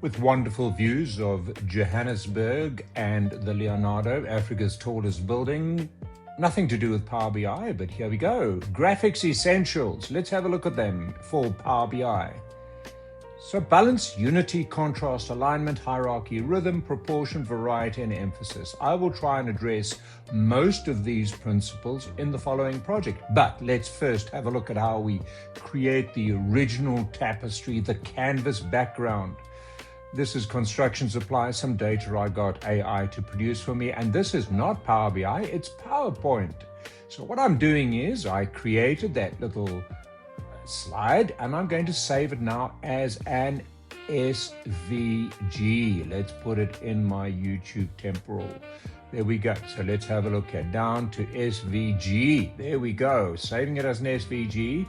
with wonderful views of Johannesburg and the Leonardo, Africa's tallest building. Nothing to do with Power BI, but here we go. Graphics essentials. Let's have a look at them for Power BI. So balance, unity, contrast, alignment, hierarchy, rhythm, proportion, variety, and emphasis. I will try and address most of these principles in the following project. But let's first have a look at how we create the original tapestry, the canvas background. This is construction supplies, some data I got AI to produce for me. And this is not Power BI, it's PowerPoint. So what I'm doing is I created that little slide and I'm going to save it now as an SVG. Let's put it in my YouTube temporal. There we go. So let's have a look at down to SVG. There we go. Saving it as an SVG.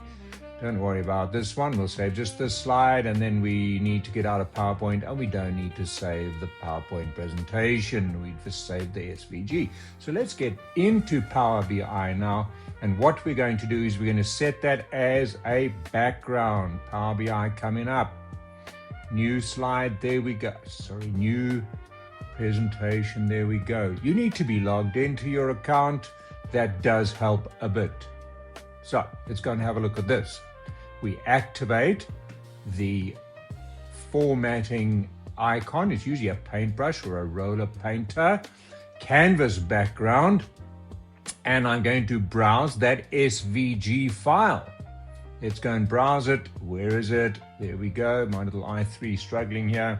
Don't worry about this one. We'll save just this slide and then we need to get out of PowerPoint and we don't need to save the PowerPoint presentation. We just save the SVG. So let's get into Power BI now. And what we're going to do is we're going to set that as a background. Power BI coming up. New slide, there we go. Sorry, new presentation, there we go. You need to be logged into your account. That does help a bit. So let's go and have a look at this. We activate the formatting icon. It's usually a paintbrush or a roller painter. Canvas background. And I'm going to browse that SVG file. Let's go and browse it. Where is it? There we go. My little i3 struggling here.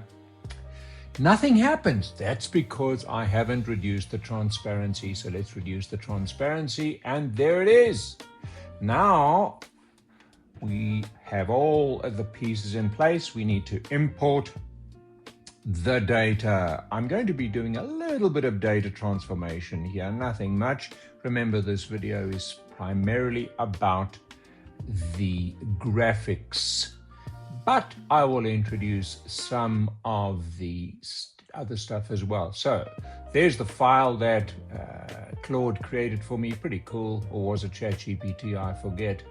Nothing happens. That's because I haven't reduced the transparency. So let's reduce the transparency and there it is. Now we have all of the pieces in place. We need to import the data. I'm going to be doing a little bit of data transformation here, nothing much. Remember, this video is primarily about the graphics, but I will introduce some of the other stuff as well. So there's the file that Claude created for me. Pretty cool. Or was it ChatGPT? I forget.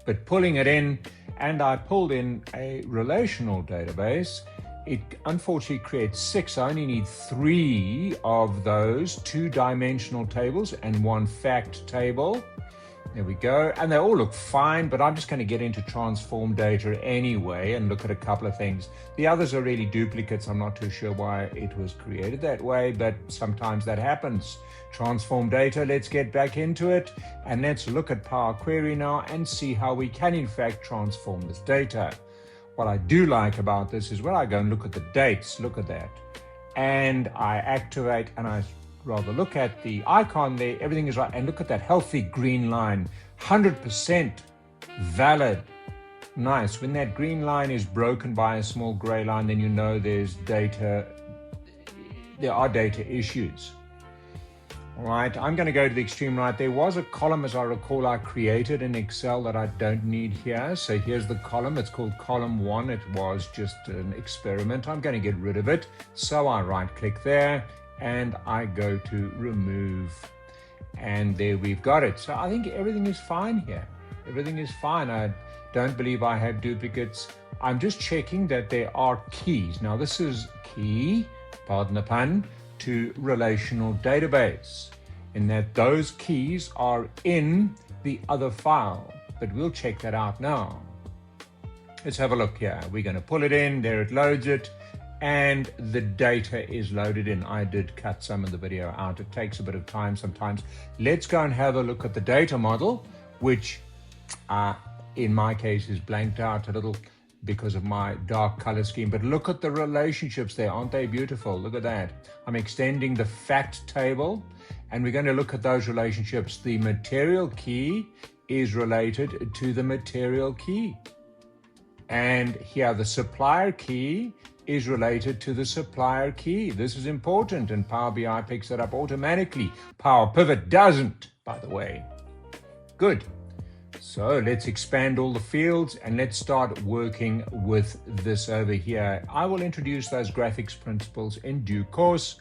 But pulling it in, and I pulled in a relational database. It unfortunately creates 6. I only need 3 of those 2-dimensional tables and 1 fact table. There we go. And they all look fine, but I'm just going to get into transform data anyway and look at a couple of things. The others are really duplicates. I'm not too sure why it was created that way, but sometimes that happens. Transform data, let's get back into it. And let's look at Power Query now and see how we can in fact transform this data. What I do like about this is when I go and look at the dates, look at that. And I activate and I rather look at the icon there, everything is right. And look at that healthy green line, 100% valid. Nice. When that green line is broken by a small gray line, then you know there are data issues. All right, I'm going to go to the extreme right. There was a column, as I recall, I created in Excel that I don't need here. So here's the column. It's called column 1. It was just an experiment. I'm going to get rid of it. So I right click there and I go to remove. And there we've got it. So I think everything is fine here. Everything is fine. I don't believe I have duplicates. I'm just checking that there are keys. Now this is key, pardon the pun, to relational database, in that those keys are in the other file, but we'll check that out now. Let's have a look here. We're going to pull it in, there it loads it, and the data is loaded in. I did cut some of the video out. It takes a bit of time sometimes. Let's go and have a look at the data model, which in my case is blanked out a little because of my dark color scheme, but look at the relationships there. Aren't they beautiful? Look at that. I'm extending the fact table and we're going to look at those relationships. The material key is related to the material key. And here the supplier key is related to the supplier key. This is important and Power BI picks it up automatically. Power Pivot doesn't, by the way. Good. So let's expand all the fields and let's start working with this over here. I will introduce those graphics principles in due course,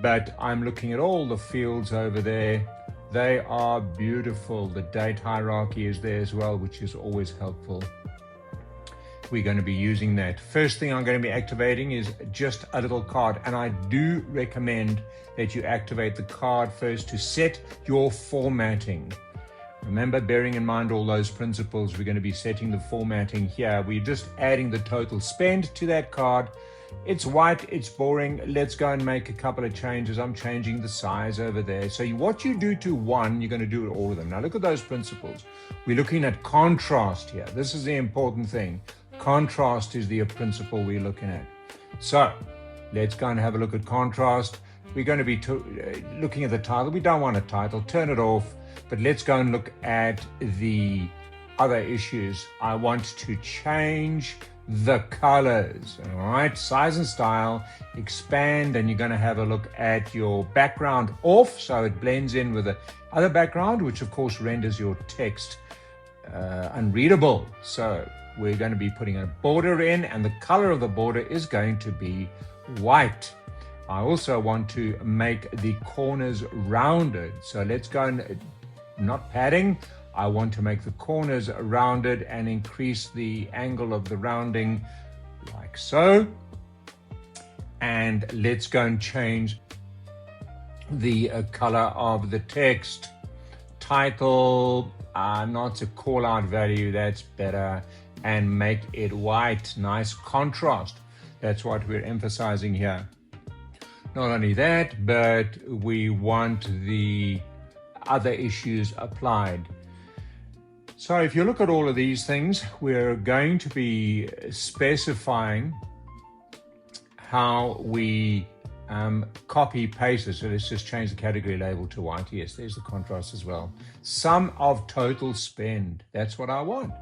but I'm looking at all the fields over there. They are beautiful. The date hierarchy is there as well, which is always helpful. we're going to be using that. First thing I'm going to be activating is just a little card, and I do recommend that you activate the card first to set your formatting. Remember, bearing in mind all those principles, we're going to be setting the formatting here. We're just adding the total spend to that card. It's white, it's boring. Let's go and make a couple of changes. I'm changing the size over there. So what you do to one, you're going to do to all of them. Now look at those principles. We're looking at contrast here. This is the important thing. Contrast is the principle we're looking at. So let's go and have a look at contrast. We're going to be looking at the title. We don't want a title, turn it off. But let's go and look at the other issues. I want to change the colors, all right? Size and style, expand, and you're going to have a look at your background off so it blends in with the other background, which of course renders your text unreadable. So we're going to be putting a border in, and the color of the border is going to be white. I also want to make the corners rounded. So let's go and, not padding, I want to make the corners rounded and increase the angle of the rounding like so. And let's go and change the color of the text. Title, not a call out value, that's better. And make it white, nice contrast. That's what we're emphasizing here. Not only that, but we want the other issues applied. So if you look at all of these things, we're going to be specifying how we copy paste it. So let's just change the category label to white. Yes, there's the contrast as well. Sum of total spend. That's what I want.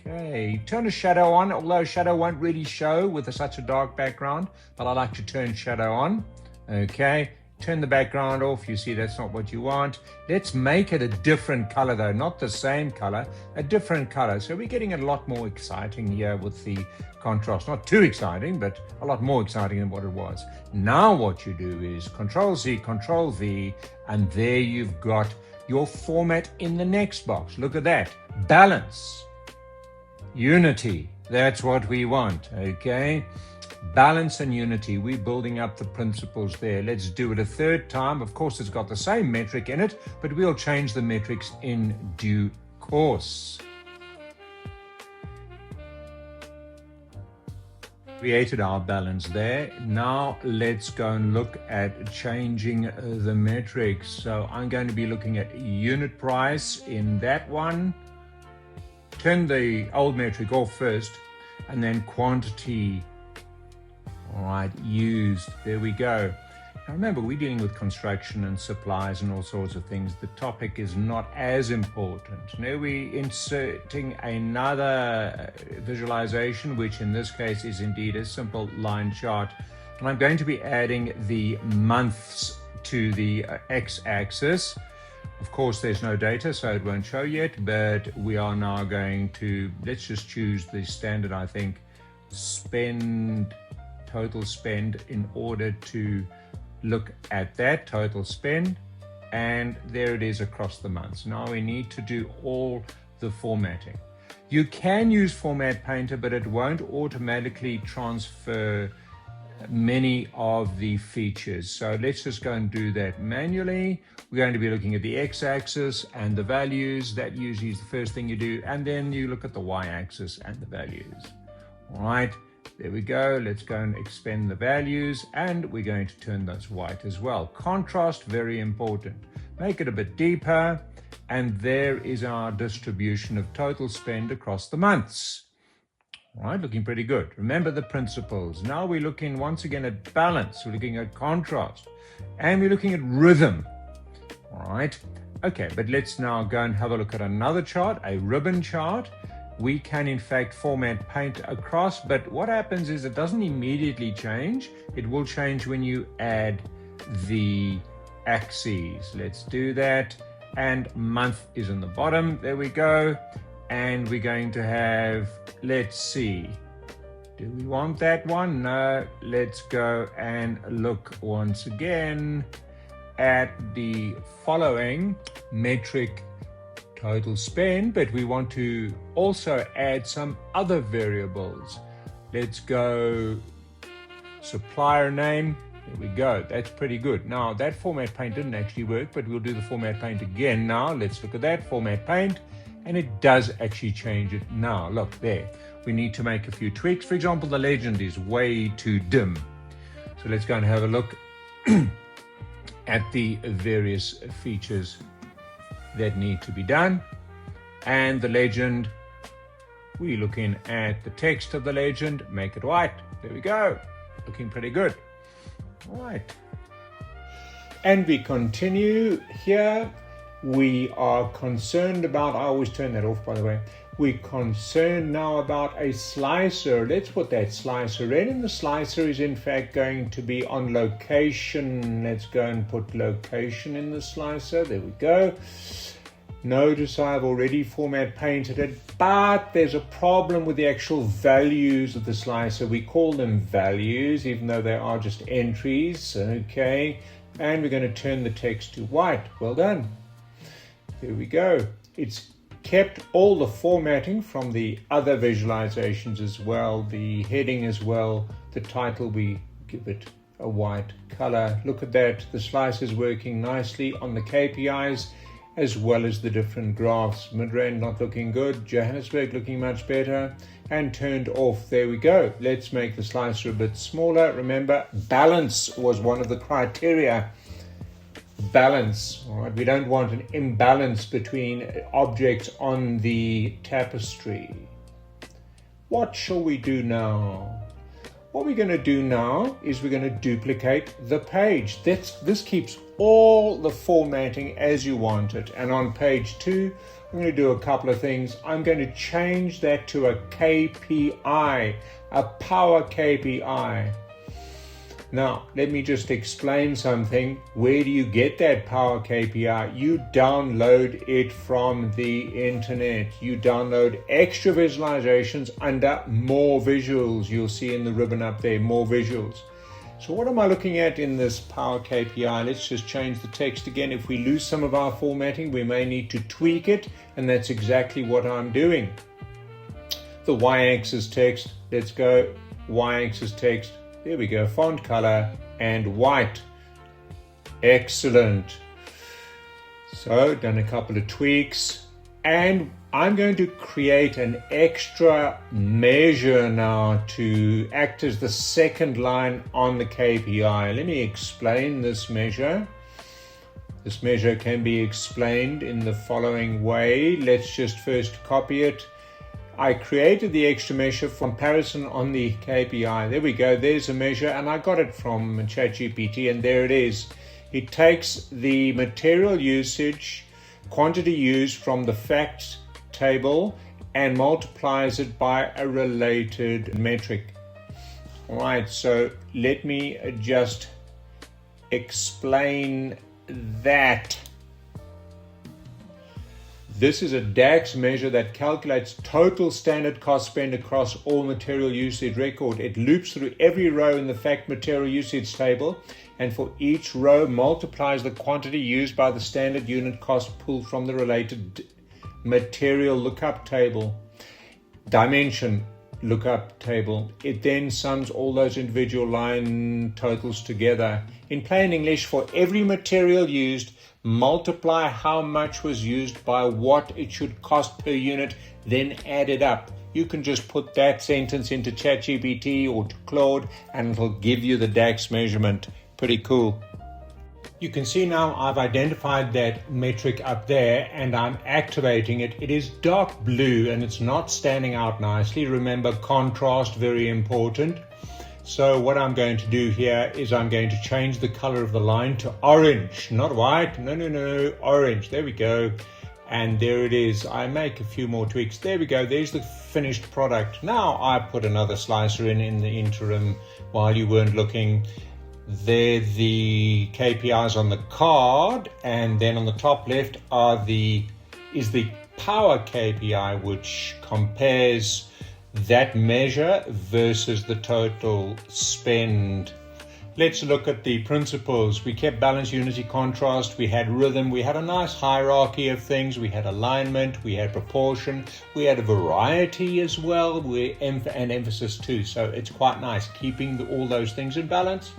Okay, turn the shadow on, although shadow won't really show with such a dark background, but I like to turn shadow on. Okay, turn the background off. You see that's not what you want. Let's make it a different color though, not the same color, a different color. So we're getting a lot more exciting here with the contrast. Not too exciting, but a lot more exciting than what it was. Now what you do is Control-Z, Control-V, and there you've got your format in the next box. Look at that, balance. Unity, that's what we want, okay? Balance and unity, we're building up the principles there. Let's do it a third time. Of course, it's got the same metric in it, but we'll change the metrics in due course. Created our balance there. Now let's go and look at changing the metrics. So I'm going to be looking at unit price in that one. Turn the old metric off first, and then quantity, all right, used. There we go. Now remember, we're dealing with construction and supplies and all sorts of things. The topic is not as important. Now we're inserting another visualization, which in this case is indeed a simple line chart. And I'm going to be adding the months to the x-axis. Of course, there's no data, so it won't show yet, but we are now going to, let's just choose the standard, I think, spend, total spend, in order to look at that total spend. And there it is across the months. Now we need to do all the formatting. You can use Format Painter, but it won't automatically transfer many of the features. So let's just go and do that manually. We're going to be looking at the x-axis and the values. That usually is the first thing you do. And then you look at the y-axis and the values. All right, there we go. Let's go and expand the values, and we're going to turn those white as well. Contrast, very important. Make it a bit deeper. And there is our distribution of total spend across the months. All right, looking pretty good. Remember the principles. Now we're looking once again at balance. We're looking at contrast, and we're looking at rhythm. All right. Okay, but let's now go and have a look at another chart, a ribbon chart. We can in fact format paint across, but what happens is it doesn't immediately change. It will change when you add the axes. Let's do that. And month is in the bottom. There we go. And we're going to have, let's see, do we want that one? No, let's go and look once again at the following metric, total spend, but we want to also add some other variables. Let's go supplier name. There we go. That's pretty good. Now, that format paint didn't actually work, but we'll do the format paint again now. Let's look at that format paint, and it does actually change it now. Look there. We need to make a few tweaks. For example, the legend is way too dim. So let's go and have a look at the various features that need to be done. And the legend, we're looking at the text of the legend, make it white. There we go. Looking pretty good. All right. And we continue here. We are concerned about, I always turn that off, by the way. We're concerned now about a slicer. Let's put that slicer in. And the slicer is in fact going to be on location. Let's go and put location in the slicer. There we go. Notice I've already format painted it, but there's a problem with the actual values of the slicer. We call them values, even though they are just entries. Okay. And we're going to turn the text to white. Well done. There we go. It's kept all the formatting from the other visualizations as well, the heading as well, the title, we give it a white color. Look at that, the slice is working nicely on the KPIs as well as the different graphs. Midrand not looking good, Johannesburg looking much better, and turned off. There we go. Let's make the slicer a bit smaller. Remember, balance was one of the criteria. Balance, all right? We don't want an imbalance between objects on the tapestry. What shall we do now? What we're going to do now is we're going to duplicate the page. This keeps all the formatting as you want it. And on page 2, I'm going to do a couple of things. I'm going to change that to a KPI, a power KPI. Now, let me just explain something. Where do you get that power KPI? You download it from the internet. You download extra visualizations under more visuals. You'll see in the ribbon up there, more visuals. So what am I looking at in this power KPI? Let's just change the text again. If we lose some of our formatting, we may need to tweak it, and that's exactly what I'm doing. The y-axis text, let's go, y-axis text. There we go, font color and white. Excellent. So, done a couple of tweaks. And I'm going to create an extra measure now to act as the second line on the KPI. Let me explain this measure. This measure can be explained in the following way. Let's just first copy it. I created the extra measure for comparison on the KPI. There we go. There's a measure, and I got it from ChatGPT, and there it is. It takes the material usage, quantity used from the facts table, and multiplies it by a related metric. All right, so let me just explain that. This is a DAX measure that calculates total standard cost spent across all material usage record. It loops through every row in the fact material usage table, and for each row multiplies the quantity used by the standard unit cost pulled from the related material lookup table, dimension lookup table. It then sums all those individual line totals together. In plain English, for every material used, multiply how much was used by what it should cost per unit, then add it up. You can just put that sentence into ChatGPT or to Claude and it'll give you the DAX measurement. Pretty cool. You can see now I've identified that metric up there and I'm activating it. It is dark blue and it's not standing out nicely. Remember, contrast, very important. So what I'm going to do here is I'm going to change the color of the line to orange, not white. No, orange. There we go. And there it is. I make a few more tweaks. There we go. There's the finished product. Now I put another slicer in the interim while you weren't looking. There the KPIs on the card, and then on the top left is the power KPI, which compares that measure versus the total spend. Let's look at the principles. We kept balance, unity, contrast. We had rhythm. We had a nice hierarchy of things. We had alignment. We had proportion. We had a variety as well, and emphasis too. So it's quite nice keeping all those things in balance.